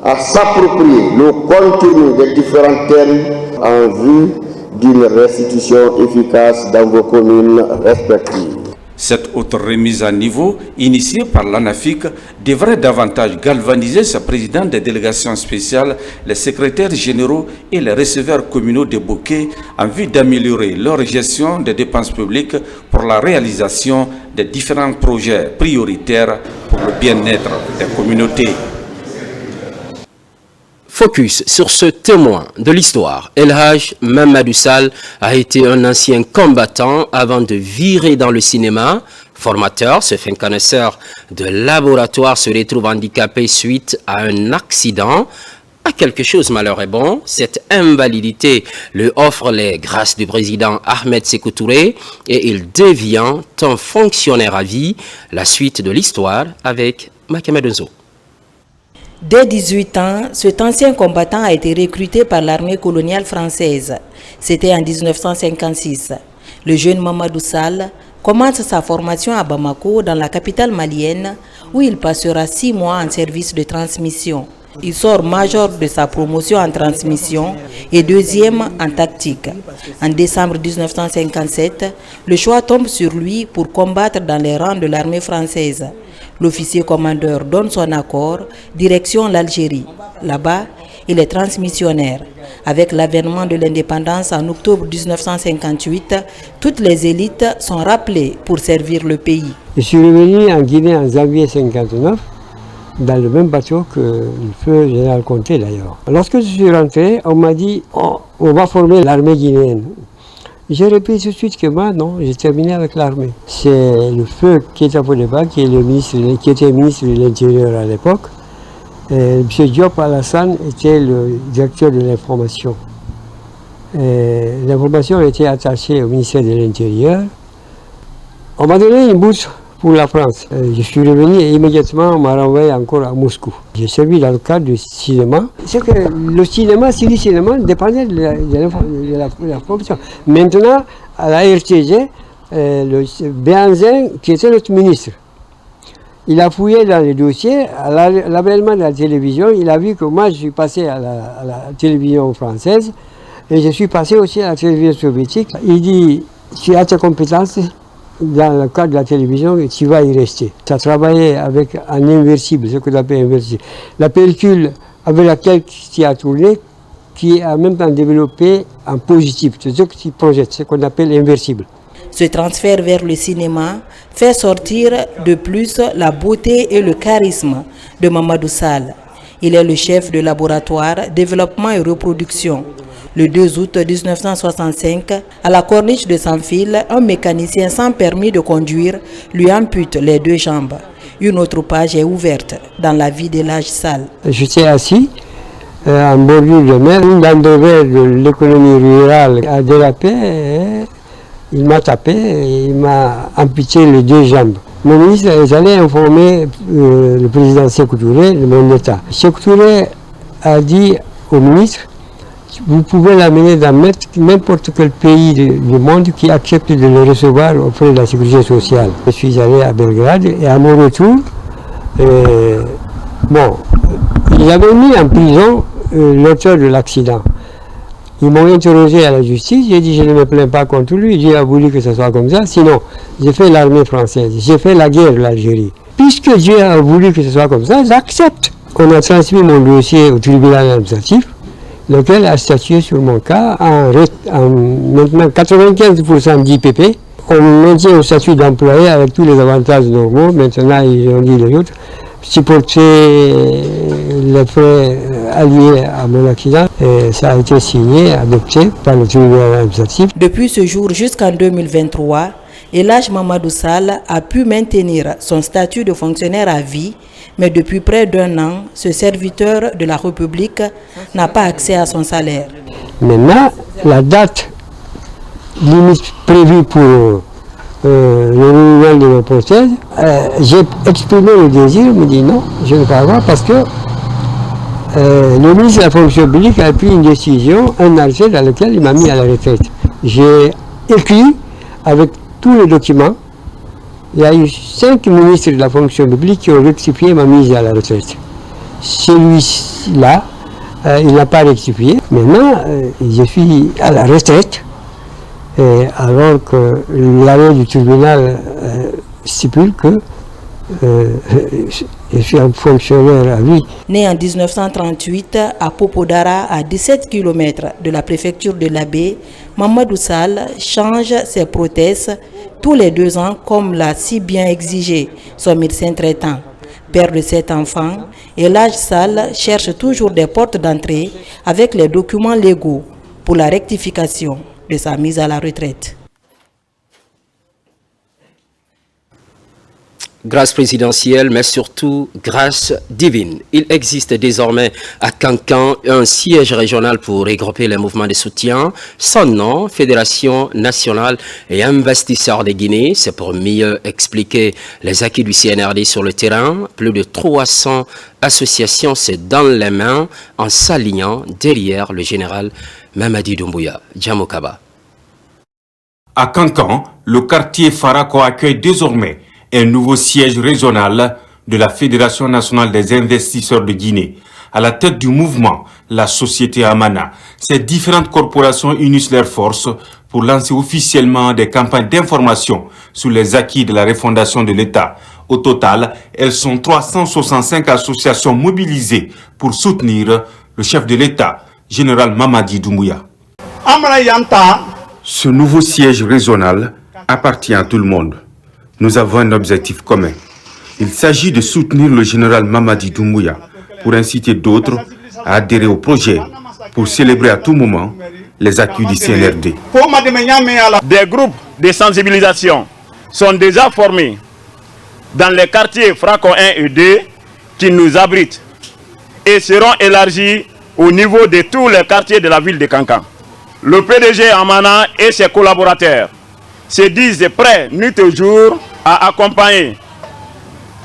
à s'approprier le contenu des différents thèmes en vue d'une restitution efficace dans vos communes respectives. Cette autre remise à niveau, initiée par l'ANAFIC, devrait davantage galvaniser ses présidents des délégations spéciales, les secrétaires généraux et les receveurs communaux de Boké en vue d'améliorer leur gestion des dépenses publiques pour la réalisation des différents projets prioritaires pour le bien-être des communautés. Focus sur ce témoin de l'histoire. El Hadj Mamadou Sall a été un ancien combattant avant de virer dans le cinéma. Formateur, ce fin connaisseur de laboratoire se retrouve handicapé suite à un accident. À quelque chose malheur est bon, cette invalidité lui offre les grâces du président Ahmed Sékou Touré et il devient un fonctionnaire à vie. La suite de l'histoire avec Makemed Nzo. Dès 18 ans, cet ancien combattant a été recruté par l'armée coloniale française. C'était en 1956. Le jeune Mamadou Sall commence sa formation à Bamako, dans la capitale malienne, où il passera 6 mois en service de transmission. Il sort major de sa promotion en transmission et 2e en tactique. En décembre 1957, le choix tombe sur lui pour combattre dans les rangs de l'armée française. L'officier commandeur donne son accord, direction l'Algérie. Là-bas, il est transmissionnaire. Avec l'avènement de l'indépendance en octobre 1958, toutes les élites sont rappelées pour servir le pays. Je suis revenu en Guinée en janvier 1959, dans le même bateau que le feu général Conté d'ailleurs. Lorsque je suis rentré, on m'a dit on va former l'armée guinéenne. J'ai répondu tout de suite que moi, non, j'ai terminé avec l'armée. C'est le feu Keita Fodeba, qui était ministre de l'Intérieur à l'époque. M. Diop Alassane était le directeur de l'information. L'information était attachée au ministère de l'Intérieur. On m'a donné une bourse pour la France. Je suis revenu et immédiatement on m'a renvoyé encore à Moscou. J'ai servi dans le cadre du cinéma. C'est que le cinéma, Sidi Cinéma, dépendait de la profession. Maintenant, à la RTG, le Béanzin, qui était notre ministre, il a fouillé dans les dossiers, à l'avènement de la télévision, il a vu que moi je suis passé à la télévision française et je suis passé aussi à la télévision soviétique. Il dit, tu as tes compétences dans le cadre de la télévision, tu vas y rester. Tu as travaillé avec un inversible, ce que tu appelles inversible. La pellicule avec laquelle tu as tourné, qui est en même temps développé en positif, c'est ce qui projette, ce qu'on appelle inversible. Ce transfert vers le cinéma fait sortir de plus la beauté et le charisme de Mamadou Sall. Il est le chef de laboratoire développement et reproduction. Le 2 août 1965, à la corniche de Sans-Fil, un mécanicien sans permis de conduire lui ampute les 2 jambes. Une autre page est ouverte dans la vie d'Elhadji Sall. J'étais assis en bordure de mer. Une d'entrevers de l'économie rurale a dérapé. Il m'a tapé et il m'a amputé les 2 jambes. Mon ministre est allé informer le président Sékou Touré de mon état. Sékou Touré a dit au ministre, vous pouvez l'amener dans n'importe quel pays du monde qui accepte de le recevoir auprès de la sécurité sociale. Je suis allé à Belgrade et à mon retour, ils avaient mis en prison l'auteur de l'accident. Ils m'ont interrogé à la justice, j'ai dit je ne me plains pas contre lui, Dieu a voulu que ce soit comme ça, sinon j'ai fait l'armée française, j'ai fait la guerre de l'Algérie. Puisque Dieu a voulu que ce soit comme ça, j'accepte. On a transmis mon dossier au tribunal administratif, lequel a statué sur mon cas en maintenant 95% d'IPP. On maintient au statut d'employé avec tous les avantages normaux, maintenant ils ont dit les autres. Supporter les frais alliés à mon accident, et ça a été signé, adopté par le tribunal administratif. Depuis ce jour jusqu'en 2023, Elhadji Mamadou Sall a pu maintenir son statut de fonctionnaire à vie, mais depuis près d'1 an, ce serviteur de la République n'a pas accès à son salaire. Maintenant, la date limite prévue pour le renouvellement de mes prothèses, j'ai exprimé le désir, il me dit non, je ne peux pas avoir parce que le ministre de la fonction publique a pris une décision, un arrêté dans lequel il m'a mis à la retraite. J'ai écrit avec tous les documents. Il y a eu 5 ministres de la fonction publique qui ont rectifié ma mise à la retraite. Celui-là, il n'a pas rectifié. Maintenant, je suis à la retraite. Et alors que l'arrêt du tribunal stipule que je suis un fonctionnaire à vie. Né en 1938 à Popodara, à 17 km de la préfecture de l'Abbé, Mamadou Sall change ses prothèses tous les 2 ans comme l'a si bien exigé son médecin traitant. Père de 7 enfants, Elhadji Sall cherche toujours des portes d'entrée avec les documents légaux pour la rectification de sa mise à la retraite. Grâce présidentielle, mais surtout grâce divine. Il existe désormais à Kankan un siège régional pour regrouper les mouvements de soutien. Son nom, Fédération nationale et investisseurs de Guinée. C'est pour mieux expliquer les acquis du CNRD sur le terrain. Plus de 300 associations se donnent les mains en s'alignant derrière le général Mamadi Doumbouya. Djamokaba. À Kankan, le quartier Farako accueille désormais un nouveau siège régional de la Fédération nationale des investisseurs de Guinée. À la tête du mouvement, la société Amana. Ces différentes corporations unissent leurs forces pour lancer officiellement des campagnes d'information sur les acquis de la refondation de l'État. Au total, elles sont 365 associations mobilisées pour soutenir le chef de l'État, général Mamadi Doumbouya. Ce nouveau siège régional appartient à tout le monde. Nous avons un objectif commun. Il s'agit de soutenir le général Mamadi Doumbouya pour inciter d'autres à adhérer au projet pour célébrer à tout moment les acquis du CNRD. Des groupes de sensibilisation sont déjà formés dans les quartiers Franco 1 et 2 qui nous abritent et seront élargis au niveau de tous les quartiers de la ville de Kankan. Le PDG Amana et ses collaborateurs se disent prêts nuit et jour à accompagner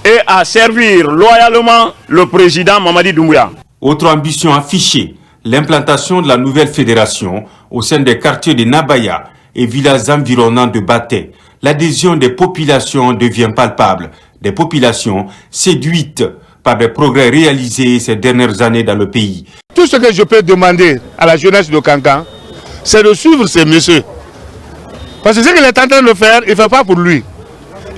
et à servir loyalement le président Mamadi Doumbouya. Autre ambition affichée, l'implantation de la nouvelle fédération au sein des quartiers de Nabaya et villages environnants de Baté. L'adhésion des populations devient palpable, des populations séduites par des progrès réalisés ces dernières années dans le pays. Tout ce que je peux demander à la jeunesse de Kankan, c'est de suivre ces messieurs. Parce que ce qu'il est en train de faire, il ne fait pas pour lui.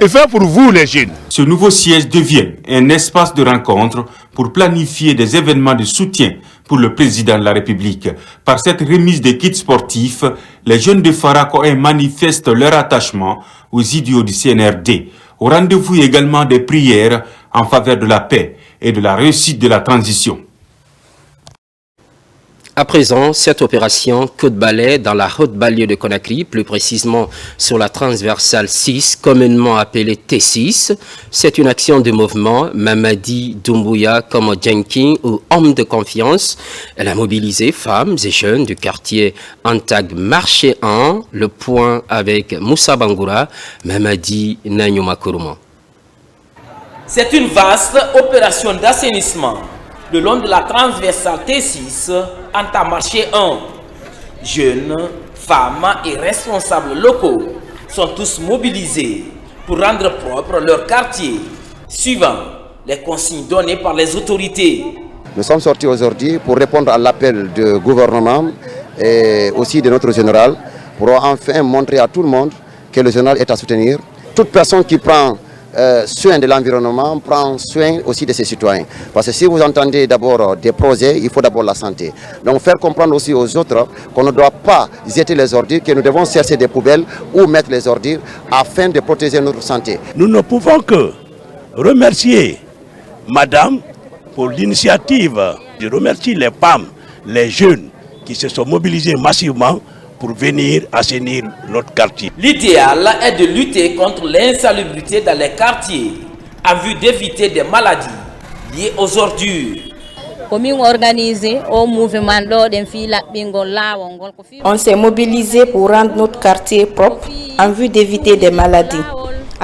Il fait pour vous les jeunes. Ce nouveau siège devient un espace de rencontre pour planifier des événements de soutien pour le président de la République. Par cette remise des kits sportifs, les jeunes de Farakoé manifestent leur attachement aux idéaux du CNRD. Au rendez-vous également des prières en faveur de la paix et de la réussite de la transition. À présent, cette opération coup de balai dans la haute banlieue de Conakry, plus précisément sur la transversale 6, communément appelée T6, c'est une action de mouvement Mamadi Doumbouya comme Djenkin ou homme de confiance. Elle a mobilisé femmes et jeunes du quartier Antag Marché 1, le point avec Moussa Bangoura, Mamadi Nanyuma Kourouma. C'est une vaste opération d'assainissement le long de la transversale T6, Anta-Marché 1. Jeunes, femmes et responsables locaux sont tous mobilisés pour rendre propre leur quartier, suivant les consignes données par les autorités. Nous sommes sortis aujourd'hui pour répondre à l'appel du gouvernement et aussi de notre général, pour enfin montrer à tout le monde que le général est à soutenir. Toute personne qui prend soin de l'environnement, prend soin aussi de ses citoyens. Parce que si vous entendez d'abord des projets, il faut d'abord la santé. Donc faire comprendre aussi aux autres qu'on ne doit pas jeter les ordures, que nous devons chercher des poubelles ou mettre les ordures afin de protéger notre santé. Nous ne pouvons que remercier Madame pour l'initiative. Je remercie les femmes, les jeunes qui se sont mobilisés massivement pour venir assainir notre quartier. L'idéal est de lutter contre l'insalubrité dans les quartiers en vue d'éviter des maladies liées aux ordures. On s'est mobilisé pour rendre notre quartier propre en vue d'éviter des maladies.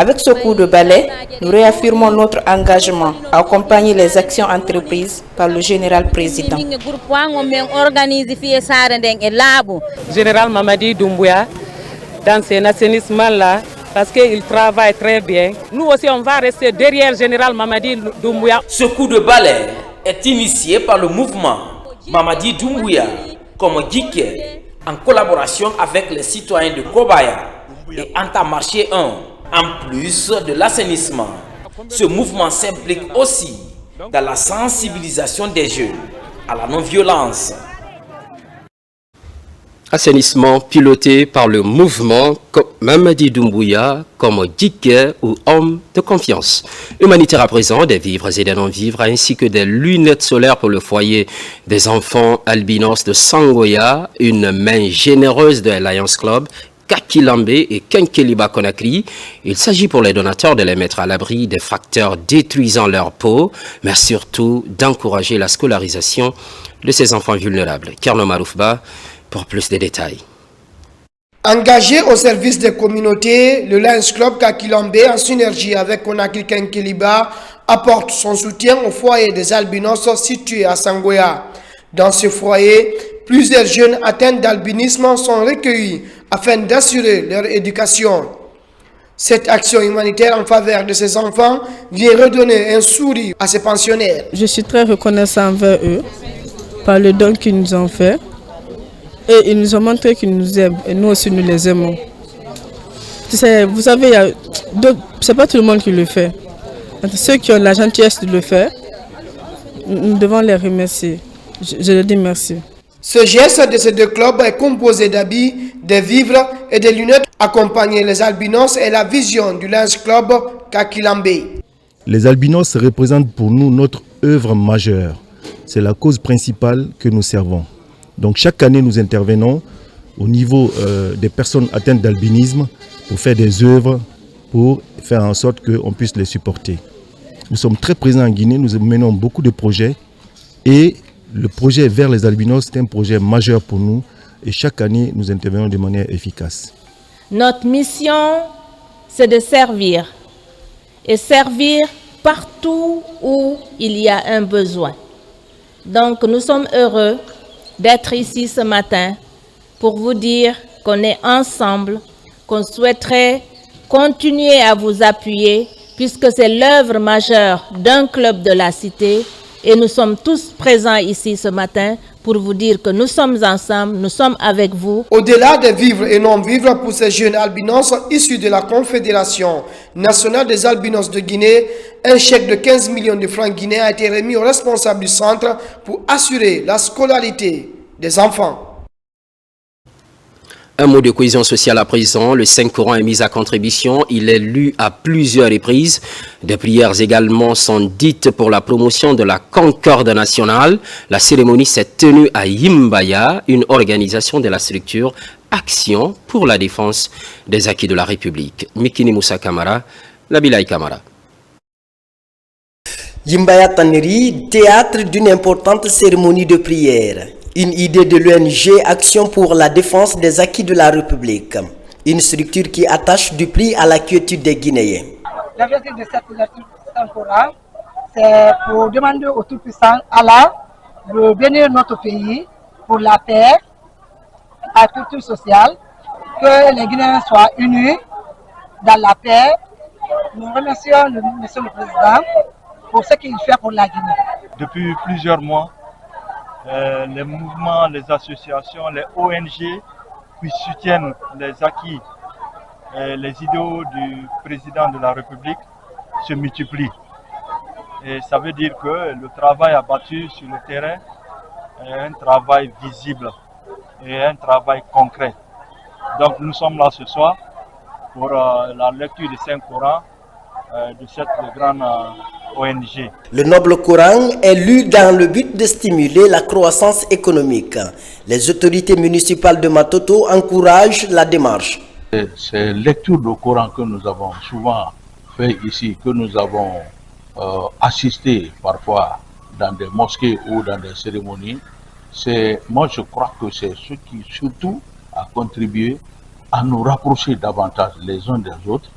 Avec ce coup de balai, nous réaffirmons notre engagement à accompagner les actions entreprises par le général président. Général Mamadi Doumbouya, dans ces assainissements-là, parce qu'il travaille très bien. Nous aussi, on va rester derrière Général Mamadi Doumbouya. Ce coup de balai est initié par le mouvement Mamadi Doumbouya comme Guiké, en collaboration avec les citoyens de Kobaya et Anta Marché 1. En plus de l'assainissement, ce mouvement s'implique aussi dans la sensibilisation des jeunes à la non-violence. Assainissement piloté par le mouvement Mamadi Doumbouya comme Djiké ou homme de confiance. Humanitaire à présent, des vivres et des non-vivres ainsi que des lunettes solaires pour le foyer des enfants albinos de Sangoya, une main généreuse de Lions Club, Kakilambe et Kenkeliba Conakry. Il s'agit pour les donateurs de les mettre à l'abri des facteurs détruisant leur peau, mais surtout d'encourager la scolarisation de ces enfants vulnérables. Kerno Maroufba pour plus de détails. Engagé au service des communautés, le Lions Club Kakilambe, en synergie avec Conakry Kenkeliba, apporte son soutien au foyer des albinos situé à Sangoya. Dans ce foyer, plusieurs jeunes atteints d'albinisme sont recueillis afin d'assurer leur éducation. Cette action humanitaire en faveur de ces enfants vient redonner un sourire à ces pensionnaires. Je suis très reconnaissant envers eux par le don qu'ils nous ont fait. Et ils nous ont montré qu'ils nous aiment et nous aussi nous les aimons. Vous savez, c'est pas tout le monde qui le fait. Ceux qui ont la gentillesse de le faire, nous devons les remercier. Je leur dis merci. Ce geste de ces deux clubs est composé d'habits, de vivres et de lunettes. Accompagner les albinos et la vision du Lions Club Kakilambe. Les albinos représentent pour nous notre œuvre majeure. C'est la cause principale que nous servons. Donc chaque année, nous intervenons au niveau des personnes atteintes d'albinisme pour faire des œuvres, pour faire en sorte qu'on puisse les supporter. Nous sommes très présents en Guinée, nous menons beaucoup de projets et le projet vers les albinos est un projet majeur pour nous et chaque année, nous intervenons de manière efficace. Notre mission, c'est de servir et servir partout où il y a un besoin. Donc nous sommes heureux d'être ici ce matin pour vous dire qu'on est ensemble, qu'on souhaiterait continuer à vous appuyer puisque c'est l'œuvre majeure d'un club de la cité et nous sommes tous présents ici ce matin pour vous dire que nous sommes ensemble, nous sommes avec vous. Au-delà des vivres et non-vivres pour ces jeunes albinos issus de la Confédération nationale des albinos de Guinée, un chèque de 15 millions de francs guinéens a été remis aux responsables du centre pour assurer la scolarité des enfants. Un mot de cohésion sociale à présent. Le Saint-Coran est mis à contribution. Il est lu à plusieurs reprises. Des prières également sont dites pour la promotion de la concorde nationale. La cérémonie s'est tenue à Yimbaya, une organisation de la structure Action pour la défense des acquis de la République. Mikini Moussa Kamara, Labilay Kamara. Yimbaya Taneri, théâtre d'une importante cérémonie de prière. Une idée de l'ONG Action pour la défense des acquis de la République. Une structure qui attache du prix à la quiétude des Guinéens. L'objectif de cette lecture du Saint-Coran, c'est pour demander au Tout-Puissant Allah de bénir notre pays pour la paix, la culture sociale, que les Guinéens soient unis dans la paix. Nous remercions Monsieur le Président pour ce qu'il fait pour la Guinée. Depuis plusieurs mois, les mouvements, les associations, les ONG qui soutiennent les acquis et les idéaux du président de la République se multiplient. Et ça veut dire que le travail abattu sur le terrain est un travail visible et un travail concret. Donc nous sommes là ce soir pour la lecture du Saint-Coran de cette grande ONG. Le noble Coran est lu dans le but de stimuler la croissance économique. Les autorités municipales de Matoto encouragent la démarche. Ces lectures du Coran que nous avons souvent fait ici, que nous avons assisté parfois dans des mosquées ou dans des cérémonies, moi je crois que c'est ce qui surtout a contribué à nous rapprocher davantage les uns des autres,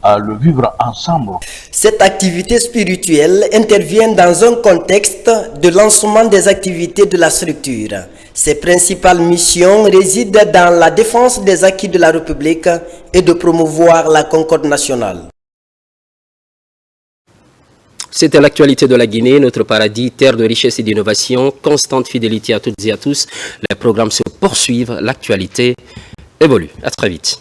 à le vivre ensemble. Cette activité spirituelle intervient dans un contexte de lancement des activités de la structure. Ses principales missions résident dans la défense des acquis de la République et de promouvoir la concorde nationale. C'était l'actualité de la Guinée, notre paradis, terre de richesse et d'innovation, constante fidélité à toutes et à tous. Les programmes se poursuivent, l'actualité évolue. À très vite.